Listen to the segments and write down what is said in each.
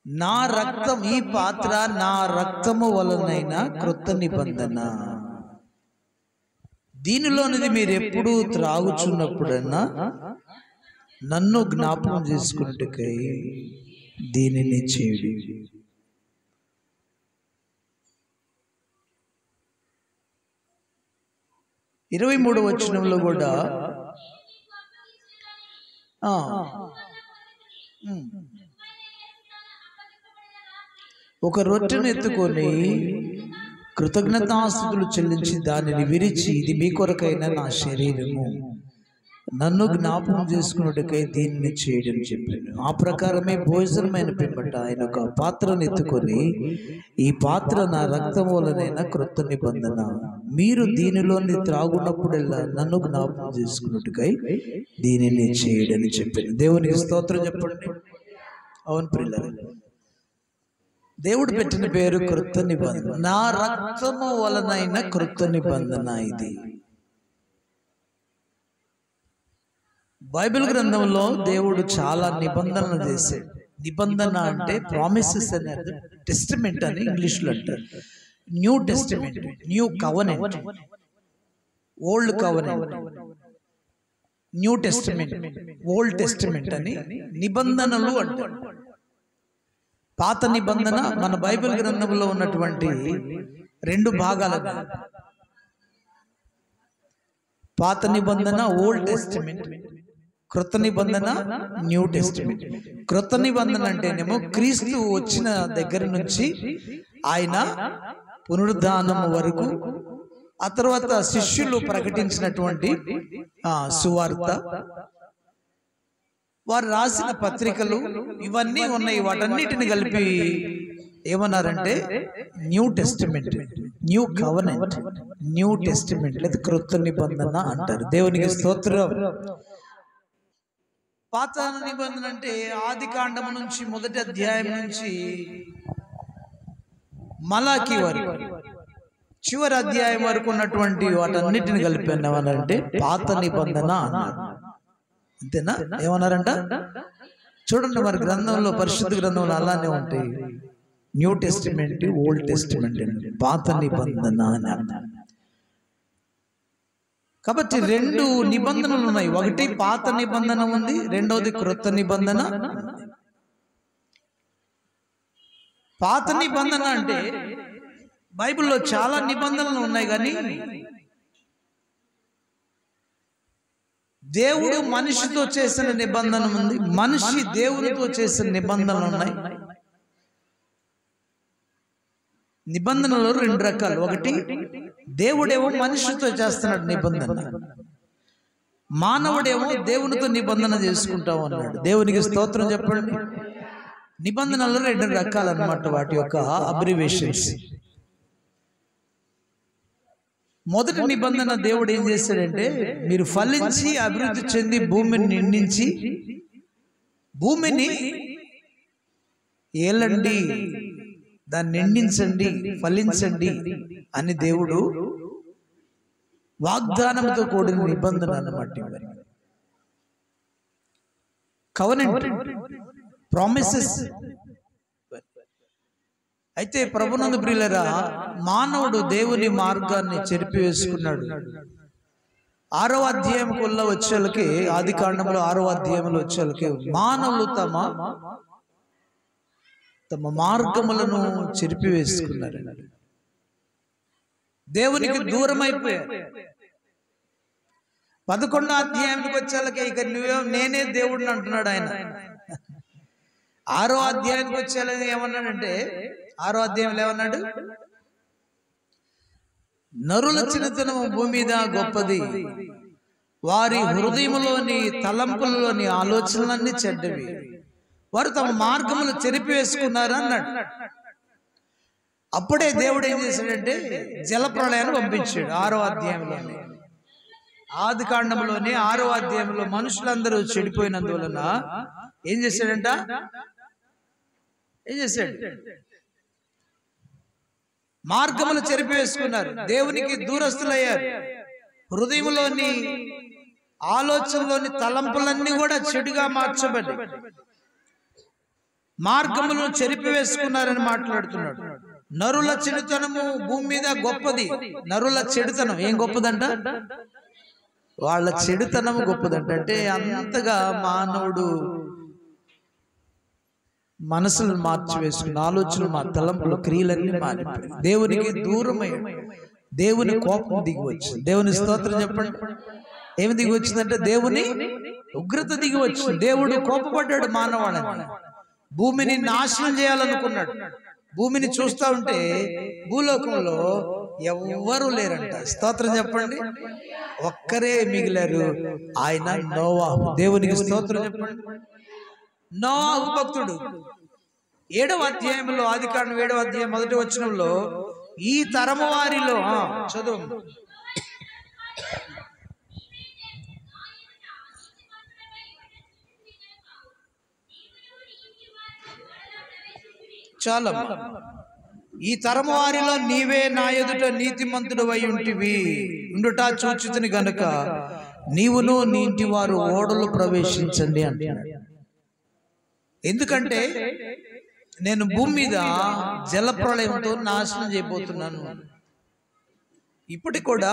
నా రక్తం, ఈ పాత్ర నా రక్తము వలనైన క్రొత్త నిబంధన, దీనిలోనిది మీరు ఎప్పుడు త్రాగుచున్నప్పుడన్నా నన్ను జ్ఞాపకం చేసుకున్నట్టుకై దీనిని చేయుడి. 23వ వచనంలో కూడా ఒక రొట్టెను ఎత్తుకొని కృతజ్ఞతాస్తుతులు చెల్లించి దానిని విరిచి, ఇది మీ కొరకైన నా శరీరము, నన్ను జ్ఞాపకం చేసుకున్నట్టుకై దీనిని చేయడం చెప్పాను. ఆ ప్రకారమే భోజనమైన పిమ్మట ఆయన ఒక పాత్రను ఎత్తుకొని, ఈ పాత్ర నా రక్తం వలనైన క్రొత్త నిబంధన, మీరు దీనిలోని త్రాగున్నప్పుడల్లా నన్ను జ్ఞాపకం చేసుకున్నట్టుకై దీనిని చేయడని చెప్పాను. దేవునికి స్తోత్రం చెప్పండి. అవును ప్రియులారా, దేవుడు పెట్టిన పేరు క్రొత్త నిబంధన. నా రక్తము వలనైన క్రొత్త నిబంధన. ఇది బైబిల్ గ్రంథంలో దేవుడు చాలా నిబంధనలు చేశాడు. నిబంధన అంటే ప్రామిసెస్ అనేది, టెస్టిమెంట్ అని ఇంగ్లీష్లో అంటారు. New testament, new covenant, old covenant, new testament, old testament అని నిబంధనలు అంటారు. పాత నిబంధన మన బైబిల్ గ్రంథంలో ఉన్నటువంటి 2 భాగాలు. పాత నిబంధన ఓల్డ్ టెస్టిమెంట్, క్రొత్త నిబంధన న్యూ టెస్టిమెంట్. క్రొత్త నిబంధన అంటేనేమో క్రీస్తు వచ్చిన దగ్గర నుంచి ఆయన పునరుద్ధానం వరకు, ఆ తర్వాత శిష్యులు ప్రకటించినటువంటి సువార్త, వారు రాసిన పత్రికలు, ఇవన్నీ ఉన్నాయి. వాటన్నిటిని కలిపి ఏమన్నారంటే new testament, new covenant, new testament లేదా క్రొత్త నిబంధన అంటారు. దేవునికి స్తోత్రం. పాత నిబంధన అంటే ఆది కాండము నుంచి, మొదటి అధ్యాయం నుంచి మలాకి వరకు, చివరి అధ్యాయం వరకు ఉన్నటువంటి వాటన్నిటిని కలిపి ఏమన్నారంటే పాత నిబంధన అన్నారు. అంతేనా? ఏమన్నారంట చూడండి, మరి గ్రంథంలో, పరిశుద్ధ గ్రంథంలో అలానే ఉంటాయి. న్యూ టెస్టిమెంట్, ఓల్డ్ టెస్టిమెంట్, పాత నిబంధన అని అర్థం. కాబట్టి 2 నిబంధనలు ఉన్నాయి. ఒకటి పాత నిబంధన ఉంది, రెండవది క్రొత్త నిబంధన. పాత నిబంధన అంటే బైబిల్లో చాలా నిబంధనలు ఉన్నాయి, కానీ దేవుడు మనిషితో చేసిన నిబంధన ఉంది, మనిషి దేవునితో చేసిన నిబంధనలు ఉన్నాయి. నిబంధనలు 2 రకాలు. ఒకటి దేవుడేమో మనిషితో చేస్తున్నాడు నిబంధన, మానవుడేమో దేవునితో నిబంధన చేసుకుంటాం అన్నాడు. దేవునికి స్తోత్రం చెప్పండి. నిబంధనలు 2 రకాలు అన్నమాట, వాటి యొక్క అబ్రివేషన్స్. మొదటి నిబంధన దేవుడు ఏం చేశాడంటే, మీరు ఫలించి అభివృద్ధి చెంది భూమిని నిండించి భూమిని ఏలండి, దాన్ని నిండించండి, ఫలించండి అని దేవుడు వాగ్దానంతో కూడిన నిబంధన అన్నమాట. Covenant, promises. అయితే ప్రభునందు ప్రియులారా, మానవుడు దేవుని మార్గాన్ని చెరిపివేసుకున్నాడు. 6వ అధ్యాయంలో వచ్చేలకి, ఆది కాండంలో 6వ అధ్యాయంలో వచ్చేలకి మానవులు తమ మార్గములను చెరిపివేసుకున్నారు, దేవునికి దూరం అయిపోయారు. 11వ అధ్యాయానికి వచ్చేలకి ఇక నేనే దేవుడిని అంటున్నాడు ఆయన. 6వ అధ్యాయానికి వచ్చేది ఏమన్నాడంటే, 6వ అధ్యాయంలో ఏమన్నాడు, నరుల చిన్నతనము భూమి మీద గొప్పది, వారి హృదయములోని తలంపులలోని ఆలోచనలన్నీ చెడ్డవి, వారు తమ మార్గములు చెరిపివేసుకున్నారు అన్నాడు. అప్పుడే దేవుడు ఏం చేశాడంటే జలప్రళయాన్ని పంపించాడు. 6వ అధ్యాయంలోనే, ఆది కాండంలోనే 6వ అధ్యాయంలో మనుషులందరూ చెడిపోయినందువలన ఏం చేశాడంట, మార్గములు చెరిపివేసుకున్నారు, దేవునికి దూరస్తులయ్యారు, హృదయంలోని ఆలోచనలోని తలంపులన్నీ కూడా చెడుగా మార్చబడి మార్గములను చెరిపివేసుకున్నారని మాట్లాడుతున్నాడు. నరుల చెడుతనము భూమి మీద గొప్పది. నరుల చెడుతనం ఏం గొప్పదంట? వాళ్ళ చెడుతనము గొప్పదంట. అంటే అంతగా మానవుడు మనసులను మార్చివేసుకున్న ఆలోచనలు, తలంపులు, క్రియలన్నీ మారిపోయి దేవునికి దూరమయ్యాడు. దేవుని కోపం దిగి వచ్చింది. దేవుని స్తోత్రం చెప్పండి. ఏమి దిగి వచ్చిందంటే దేవుని ఉగ్రత దిగి వచ్చింది. దేవుడు కోపపడ్డాడు మానవాళిని. భూమిని నాశనం చేయాలనుకున్నాడు. భూమిని చూస్తూ ఉంటే భూలోకంలో ఎవ్వరూ లేరంట. స్తోత్రం చెప్పండి. ఒక్కరే మిగిలారు, ఆయన నోవాహు. దేవునికి స్తోత్రం చెప్పండి. నోవాహు భక్తుడు 7వ అధ్యాయంలో, ఆదికాండం 7వ అధ్యాయం 1వ వచనంలో, ఈ తరము వారిలో చదువు. చాలా ఈ తరము వారిలో నీవే నా ఎదుట నీతిమంతుడు అయి ఉండుట చూచితిని గనుక నీవును నీ ఇంటి వారు ఓడలు ప్రవేశించండి అంటున్నాడు. ఎందుకంటే నేను భూమి మీద జలప్రళయంతో నాశనం చేయబోతున్నాను. ఇప్పటికి కూడా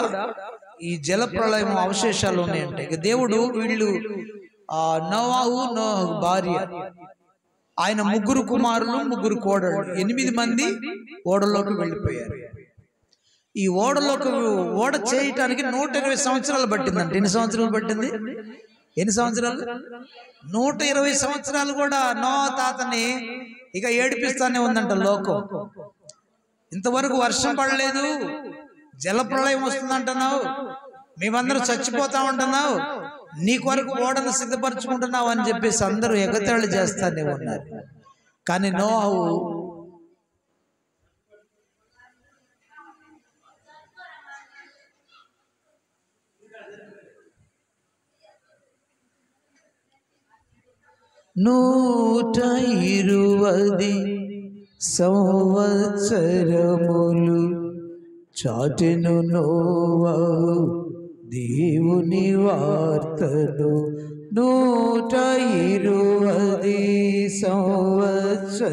ఈ జలప్రళయం అవశేషాలు ఉన్నాయంటే దేవుడు వీళ్ళు నోవాహు, నోవాహు భార్య, ఆయన 3 కుమారులు 3 కోడళ్ళు, 8 మంది ఓడలోకి వెళ్ళిపోయారు. ఈ ఓడ చేయటానికి 120 సంవత్సరాలు పట్టిందంట. ఎన్ని సంవత్సరాలు పట్టింది? ఎన్ని సంవత్సరాలు? 120 సంవత్సరాలు కూడా నోవా తాతని ఇక ఏడిపిస్తానే ఉందంట లోకం. ఇంతవరకు వర్షం పడలేదు, జలప్రళయం వస్తుందంటున్నావు, మేమందరూ చచ్చిపోతా ఉంటున్నావు, నీ కొరకు ఓడను సిద్ధపరచుకుంటున్నావు అని చెప్పేసి అందరూ ఎగతాళి చేస్తానే ఉన్నారు. కానీ నోవాహు నూట 20 సంవత్సరములు చాటెను నోవాహు దేవుని వార్తను. 120 సంవత్సరములు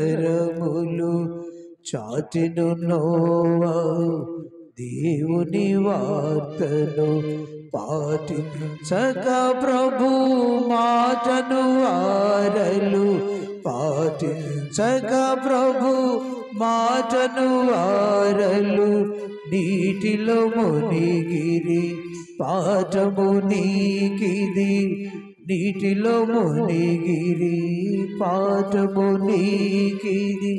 చాటెను నోవాహు దేవుని వార్తను. పాటించక ప్రభు మాటను వారలు, పాటించక ప్రభు మాటను వారలు నీటిలో మునిగిరి. పాఠము నీకిది, నీటిలో మునిగిరి, పాఠము నీకిది.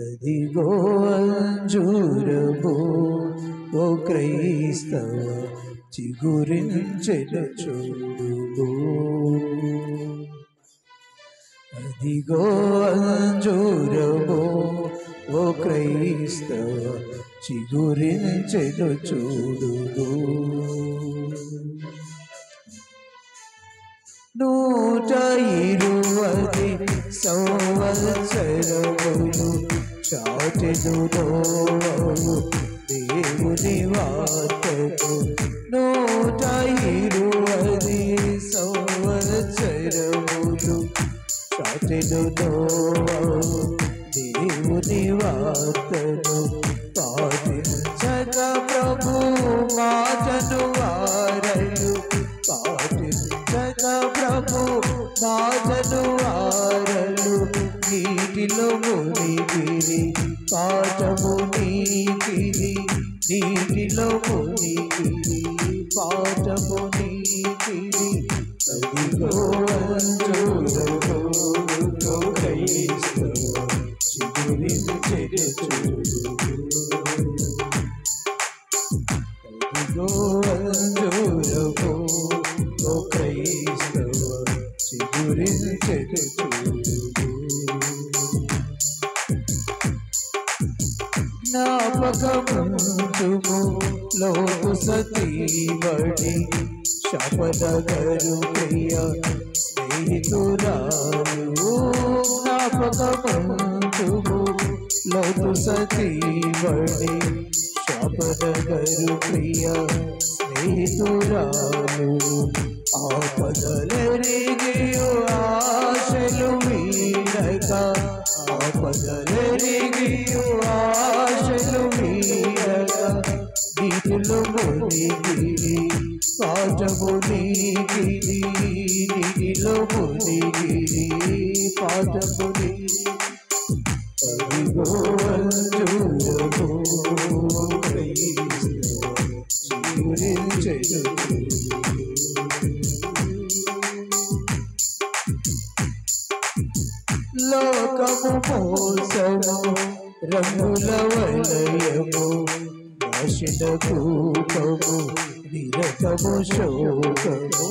అదిగో అంజూరము ఓ క్రైస్తవ చిగురించెను చూడు. అదిగో అంజూరము ఓ క్రైస్తవ చిగురించెను చూడు. 120 సంవత్సరములు చాటెను నోవాహు దేవుని వార్తను. 120 సంవత్సరములు చాటెను నోవాహు దేవుని వార్తను. పాటించక ప్రభు మాటను వారలు, పాటించక ప్రభు మాటను వారలు నీటిలో మునిగిరి. పాఠము నీకిది, నీటిలో మునిగిరి, పాఠము నీకిది. అదిగో అంజూరము ఓ క్రైస్తవ చిగురించెను చూడు. అదిగో అంజూరము ఓ క్రైస్తవ చిగురించెను చూడు. జ్ఞాపకముంచుము లోపు సతీమణి, శాపనగరు ప్రియ స్నేహితురాలు. జ్ఞాపకముంచుము లోపు సతీమణి, శాపనగరు ప్రియ స్నేహితురాలు. ఆపదలెరిగియు ఆశలు వీడక వదలెరిగియు ఆశలు వీడగా నీటిలో మునిగిరి పాఠము నీకిది నీటిలో మునిగిరి పాఠము అదిగో అంజూరము లోకము మోసము రంగుల వలయము నాశన కూపము నిరతము శోకము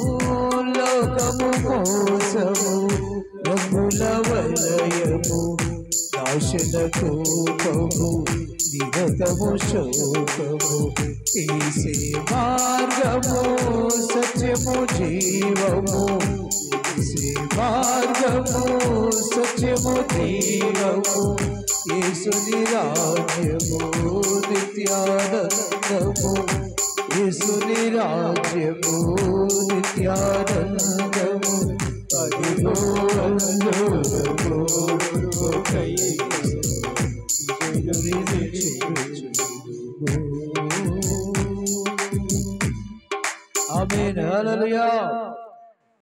లోకము మోసము రంగుల వలయము నాశన కూపము నిరతము శోకము ఈసే మార్గము సత్యము జీవము ఈసే మార్గము సత్యము జీవము యేసుని రాజ్యము నిత్యానందము యేసుని రాజ్యము నిత్యానందము అదిగో అంజూరము ఆమేన్ హల్లెలూయా.